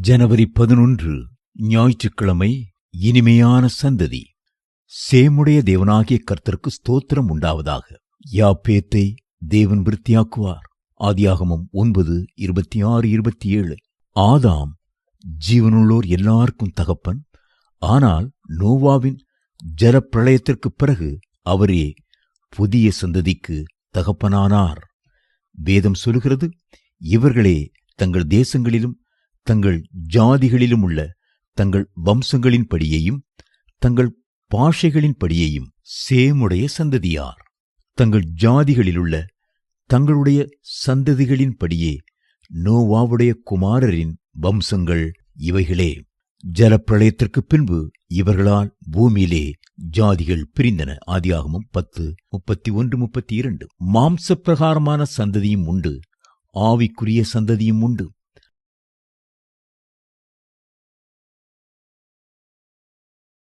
ஜனவரி 11 ஞாயிற்றுக்கிழமை. இனிமையான சந்ததி. சேமுடைய தேவனாகிய கர்த்தருக்கு ஸ்தோத்திரம் உண்டாவதாக. யாப்பேத்தை தேவன் விருத்தியாக்குவார். ஆதியாகமம் 9:26-27. ஆதாம் ஜீவனுள்ளோர் எல்லாருக்கும் தகப்பன். ஆனால் நோவாவின் ஜலப்பிரளயத்திற்குப் பிறகு அவரே புதிய சந்ததிக்கு தகப்பனானார். வேதம் சொல்லுகிறது, இவர்களே தங்கள் தேசங்களிலும் தங்கள் ஜாதிகளிலும் உள்ள தங்கள் வம்சங்களின் படியையும் தங்கள் பாஷைகளின் படியையும் சேமுடைய சந்ததியார். தங்கள் ஜாதிகளிலுள்ள தங்களுடைய சந்ததிகளின் படியே நோவாவுடைய குமாரரின் வம்சங்கள் இவைகளே. ஜலப்பிரளயத்திற்கு பின்பு இவர்களால் பூமியிலே ஜாதிகள் பிரிந்தன. ஆதியாகமம் 10:31-32. மாம்ச பிரகாரமான சந்ததியும் உண்டு, ஆவிக்குரிய சந்ததியும் உண்டு.